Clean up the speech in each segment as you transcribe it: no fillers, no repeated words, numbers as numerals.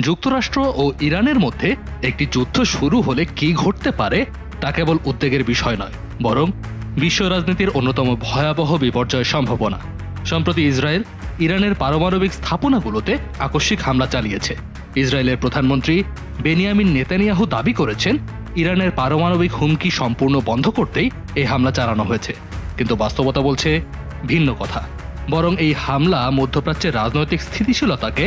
যুক্তরাষ্ট্র ও ইরানের মধ্যে একটি যুদ্ধ শুরু হলে কি ঘটতে পারে তা কেবল উদ্বেগের বিষয় নয়, বরং বিশ্ব রাজনীতির অন্যতম ভয়াবহ বিপর্যয়ের সম্ভাবনা। সম্প্রতি ইসরায়েল ইরানের পারমাণবিক স্থাপনাগুলোতে আকস্মিক হামলা চালিয়েছে। ইসরায়েলের প্রধানমন্ত্রী বেনিয়ামিন নেতানিয়াহু দাবি করেছেন, ইরানের পারমাণবিক হুমকি সম্পূর্ণ বন্ধ করতেই এই হামলা চালানো হয়েছে। কিন্তু বাস্তবতা বলছে ভিন্ন কথা। বরং এই হামলা মধ্যপ্রাচ্যের রাজনৈতিক স্থিতিশীলতাকে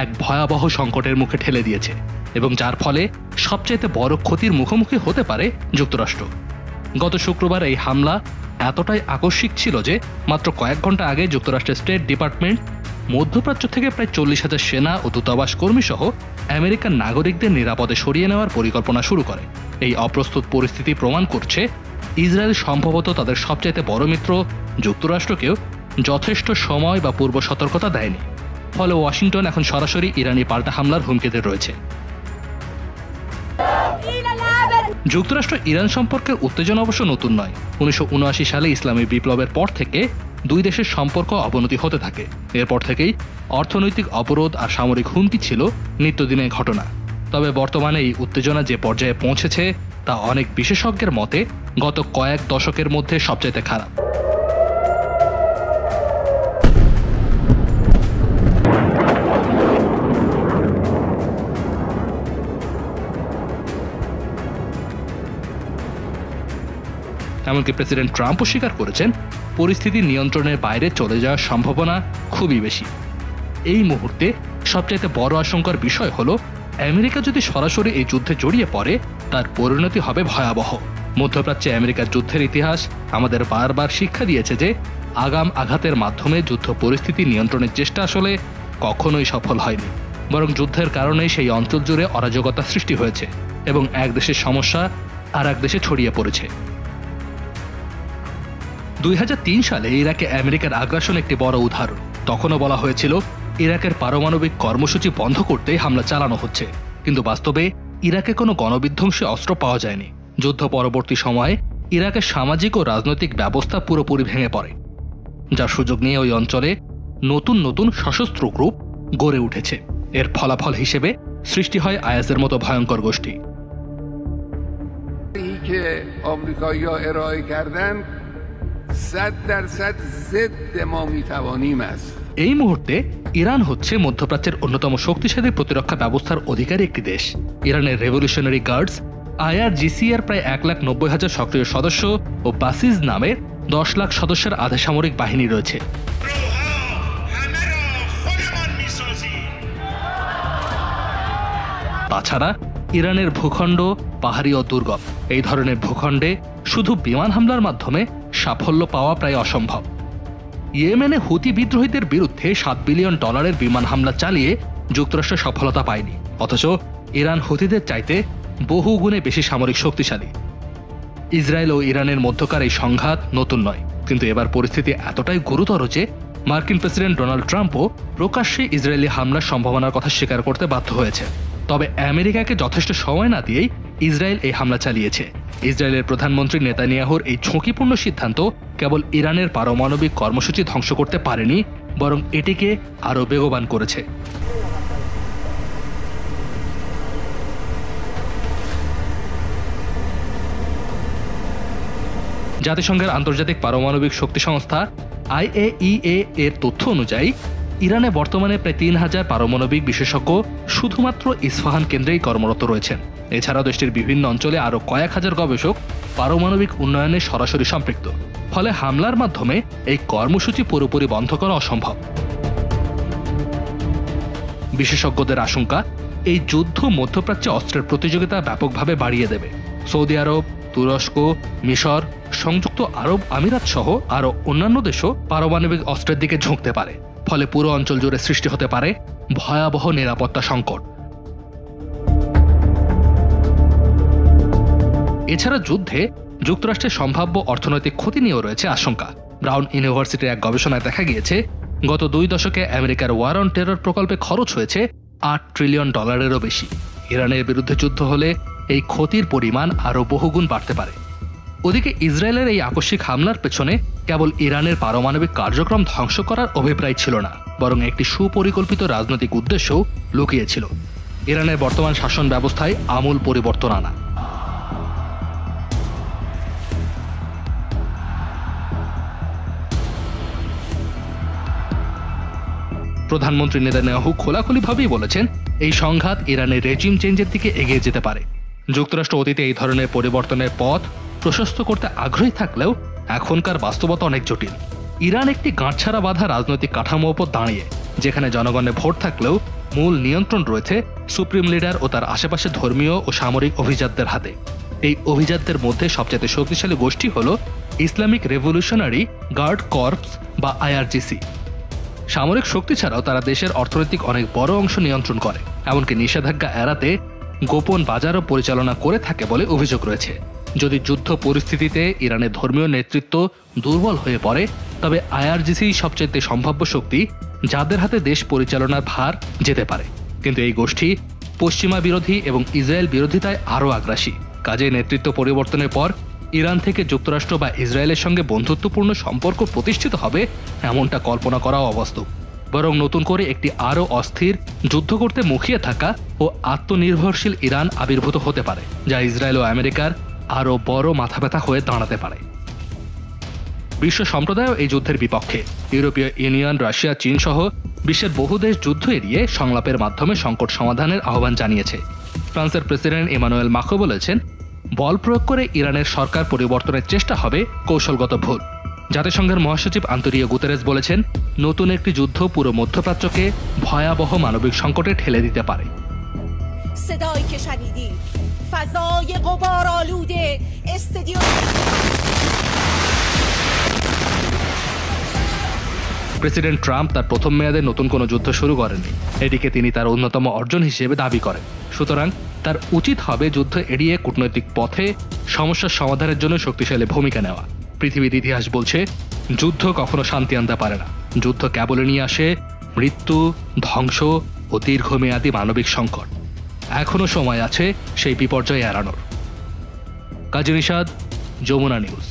এক ভয়াবহ সংকটের মুখে ঠেলে দিয়েছে এবং যার ফলে সবচেয়ে বড় ক্ষতির মুখোমুখি হতে পারে যুক্তরাষ্ট্র। গত শুক্রবার এই হামলা এতটাই আকস্মিক ছিল যে মাত্র কয়েক ঘন্টা আগে যুক্তরাষ্ট্রের স্টেট ডিপার্টমেন্ট মধ্যপ্রাচ্য থেকে প্রায় 40,000 সেনা ও দূতাবাস কর্মী সহ আমেরিকান নাগরিকদের নিরাপদে সরিয়ে নেওয়ার পরিকল্পনা শুরু করে। এই অপ্রস্তুত পরিস্থিতি প্রমাণ করছে ইসরায়েল সম্ভবত তাদের সবচাইতে বড় মিত্র যুক্তরাষ্ট্রকেও যথেষ্ট সময় বা পূর্ব সতর্কতা দেয়নি। ফলে ওয়াশিংটন এখন সরাসরি ইরানি পাল্টা হামলার হুমকিতে রয়েছে। যুক্তরাষ্ট্র ইরান সম্পর্কের উত্তেজনা অবশ্য নতুন নয়। 1979 সালে ইসলামী বিপ্লবের পর থেকে দুই দেশের সম্পর্ক অবনতি হতে থাকে। এরপর থেকেই অর্থনৈতিক অবরোধ আর সামরিক হুমকি ছিল নিত্যদিনের ঘটনা। তবে বর্তমানে এই উত্তেজনা যে পর্যায়ে পৌঁছেছে তা অনেক বিশেষজ্ঞের মতে গত কয়েক দশকের মধ্যে সবচাইতে খারাপ। এমনকি প্রেসিডেন্ট ট্রাম্পও স্বীকার করেছেন, পরিস্থিতি নিয়ন্ত্রণের বাইরে চলে যাওয়ার সম্ভাবনা খুবই বেশি। এই মুহূর্তে সবচাইতে বড় আশঙ্কার বিষয় হলো, আমেরিকা যদি সরাসরি এই যুদ্ধে জড়িয়ে পড়ে তার পরিণতি হবে ভয়াবহ। মধ্যপ্রাচ্যে আমেরিকার যুদ্ধের ইতিহাস আমাদের বারবার শিক্ষা দিয়েছে যে আগাম আঘাতের মাধ্যমে যুদ্ধ পরিস্থিতি নিয়ন্ত্রণের চেষ্টা আসলে কখনোই সফল হয়নি, বরং যুদ্ধের কারণেই সেই অঞ্চল জুড়ে অরাজকতা সৃষ্টি হয়েছে এবং এক দেশের সমস্যা আর এক দেশে ছড়িয়ে পড়েছে। 2003 সালে ইরাকে আমেরিকার আগ্রাসন একটি বড় উদাহরণ। তখনও বলা হয়েছিল ইরাকের পারমাণবিক কর্মসূচি বন্ধ করতে হামলা চালানো হচ্ছে, কিন্তু বাস্তবে ইরাকে কোনো গণবিধ্বংসী অস্ত্র পাওয়া যায়নি। যুদ্ধ পরবর্তী সময়ে ইরাকের সামাজিক ও রাজনৈতিক ব্যবস্থা পুরোপুরি ভেঙে পড়ে, যার সুযোগ নিয়ে ওই অঞ্চলে নতুন নতুন সশস্ত্র গ্রুপ গড়ে উঠেছে। এর ফলাফল হিসেবে সৃষ্টি হয় আইএসের মতো ভয়ঙ্কর গোষ্ঠী। এই মুহূর্তে ইরান হচ্ছে মধ্যপ্রাচ্যের অন্যতম শক্তিশালী প্রতিরক্ষা ব্যবস্থার অধিকারী একটি দেশ। ইরানের রেভলিউশনারি গার্ডস IRGC এর প্রায় 1,90,000 সক্রিয় সদস্য ও বাসিজ নামে 10 লাখ সদস্যের আধা সামরিক বাহিনী রয়েছে। তাছাড়া ইরানের ভূখণ্ড পাহাড়ি ও দুর্গম। এই ধরনের ভূখণ্ডে শুধু বিমান হামলার মাধ্যমে সাফল্য পাওয়া প্রায় অসম্ভব। ইয়েমেনে হুতি বিদ্রোহীদের বিরুদ্ধে $7 বিলিয়ন বিমান হামলা চালিয়ে যুক্তরাষ্ট্র সফলতা পায়নি, অথচ ইরান হুতিদের চাইতে বহু গুণে বেশি সামরিক শক্তিশালী। ইসরায়েল ও ইরানের মধ্যকার এই সংঘাত নতুন নয়, কিন্তু এবার পরিস্থিতি এতটাই গুরুতর যে মার্কিন প্রেসিডেন্ট ডোনাল্ড ট্রাম্পও প্রকাশ্যে ইসরায়েলি হামলার সম্ভাবনার কথা স্বীকার করতে বাধ্য হয়েছে। তবে আমেরিকাকে যথেষ্ট সময় না দিয়েই ইসরায়েল এই হামলা চালিয়েছে। ইসরায়েলের প্রধানমন্ত্রী নেতানিয়াহুর এই ঝুঁকিপূর্ণ সিদ্ধান্ত কেবল ইরানের পারমাণবিক কর্মসূচি ধ্বংস করতে পারেনি, বরং এটিকে আরও বেগবান করেছে। জাতিসংঘের আন্তর্জাতিক পারমাণবিক শক্তি সংস্থা IAEA এর তথ্য অনুযায়ী ইরানে বর্তমানে প্রায় 3,000 পারমাণবিক বিশেষজ্ঞ শুধুমাত্র ইস্পাহান কেন্দ্রেই কর্মরত রয়েছেন। এছাড়াও দেশটির বিভিন্ন অঞ্চলে আরও কয়েক হাজার গবেষক পারমাণবিক উন্নয়নে সরাসরি সম্পৃক্ত। ফলে হামলার মাধ্যমে এই কর্মসূচি পুরোপুরি বন্ধ করা অসম্ভব। বিশেষজ্ঞদের আশঙ্কা, এই যুদ্ধ মধ্যপ্রাচ্যে অস্ত্রের প্রতিযোগিতা ব্যাপকভাবে বাড়িয়ে দেবে। সৌদি আরব, তুরস্ক, মিশর, সংযুক্ত আরব আমিরাত সহ আরও অন্যান্য দেশও পারমাণবিক অস্ত্রের দিকে ঝুঁকতে পারে। ফলে পুরো অঞ্চল জুড়ে সৃষ্টি হতে পারে ভয়াবহ নিরাপত্তা সংকট। এছাড়া যুদ্ধে যুক্তরাষ্ট্রের সম্ভাব্য অর্থনৈতিক ক্ষতি নিয়েও রয়েছে আশঙ্কা। ব্রাউন ইউনিভার্সিটির এক গবেষণায় দেখা গিয়েছে, গত 2 দশকে আমেরিকার ওয়ার অন টেরর প্রকল্পে খরচ হয়েছে $8 ট্রিলিয়ন বেশি। ইরানের বিরুদ্ধে যুদ্ধ হলে এই ক্ষতির পরিমাণ আরও বহুগুণ বাড়তে পারে। ওদিকে ইসরায়েলের এই আকস্মিক হামলার পেছনে কেবল ইরানের পারমাণবিক কার্যক্রম ধ্বংস করার অভিপ্রায় ছিল না, বরং একটি সুপরিকল্পিত রাজনৈতিক উদ্দেশ্যও লুকিয়ে ছিল। ইরানের বর্তমান শাসন ব্যবস্থায় আমূল পরিবর্তন আনা। প্রধানমন্ত্রী নেতানিয়াহু খোলাখুলিভাবেই বলেছেন এই সংঘাত ইরানের রেজিম চেঞ্জের দিকে এগিয়ে যেতে পারে। যুক্তরাষ্ট্র অতীতে এই ধরনের পরিবর্তনের পথ প্রশস্ত করতে আগ্রহী থাকলেও এখনকার বাস্তবতা অনেক জটিল। ইরান একটি গাঁটছাড়া বাঁধা রাজনৈতিক কাঠামো ওপর দাঁড়িয়ে, যেখানে জনগণের ভোট থাকলেও মূল নিয়ন্ত্রণ রয়েছে সুপ্রিম লিডার ও তার আশেপাশে ধর্মীয় ও সামরিক অভিজাতদের হাতে। এই অভিজাতদের মধ্যে সবচেয়ে শক্তিশালী গোষ্ঠী হল ইসলামিক রেভলিউশনারি গার্ড কর্পস বা IRGC। সামরিক শক্তি ছাড়াও তারা দেশের অর্থনৈতিক অনেক বড় অংশ নিয়ন্ত্রণ করে, এমনকি নিষেধাজ্ঞা এড়াতে গোপন বাজারও পরিচালনা করে থাকে বলে অভিযোগ রয়েছে। যদি যুদ্ধ পরিস্থিতিতে ইরানের ধর্মীয় নেতৃত্ব দুর্বল হয়ে পড়ে, তবে IRGC সবচেয়ে সম্ভাব্য শক্তি যাদের হাতে দেশ পরিচালনার ভার যেতে পারে। কিন্তু এই গোষ্ঠী পশ্চিমা বিরোধী এবং ইসরায়েল বিরোধিতায় আরও আগ্রাসী। কাজে নেতৃত্ব পরিবর্তনের পর ইরান থেকে যুক্তরাষ্ট্র বা ইসরায়েলের সঙ্গে বন্ধুত্বপূর্ণ সম্পর্ক প্রতিষ্ঠিত হবে এমনটা কল্পনা করাও অবাস্তব। বরং নতুন করে একটি আরও অস্থির, যুদ্ধ করতে মুখিয়ে থাকা ও আত্মনির্ভরশীল ইরান আবির্ভূত হতে পারে, যা ইসরায়েল ও আমেরিকার আরও বড় মাথাব্যথা হয়ে দাঁড়াতে পারে। বিশ্ব সম্প্রদায়ও এই যুদ্ধের বিপক্ষে। ইউরোপীয় ইউনিয়ন, রাশিয়া, চীন সহ বিশ্বের বহু দেশ যুদ্ধ এড়িয়ে সংলাপের মাধ্যমে সংকট সমাধানের আহ্বান জানিয়েছে। ফ্রান্সের প্রেসিডেন্ট ইমানুয়েল মাক্রো বলেছেন, বল প্রয়োগ করে ইরানের সরকার পরিবর্তনের চেষ্টা হবে কৌশলগত ভুল। জাতিসংঘের মহাসচিব আন্তোনিও গুতেরেস বলেছেন, নতুন একটি যুদ্ধ পুরো মধ্যপ্রাচ্যকে ভয়াবহ মানবিক সংকটে ঠেলে দিতে পারে। প্রেসিডেন্ট ট্রাম্প তার প্রথম মেয়াদে নতুন কোনো যুদ্ধ শুরু করেননি। এটিকে তিনি তার অন্যতম অর্জন হিসেবে দাবি করেন। সুতরাং তার উচিত হবে যুদ্ধ এড়িয়ে কূটনৈতিক পথে সমস্যার সমাধানের জন্য শক্তিশালী ভূমিকা নেওয়া। পৃথিবীর ইতিহাস বলছে, যুদ্ধ কখনো শান্তি আনতে পারে না। যুদ্ধ কেবলই নিয়ে আসে মৃত্যু, ধ্বংস ও দীর্ঘমেয়াদী মানবিক সংকট। এখনো সময় আছে সেই বিপর্যয় এড়ানোর। কাজী নিশাদ, যমুনা নিউজ।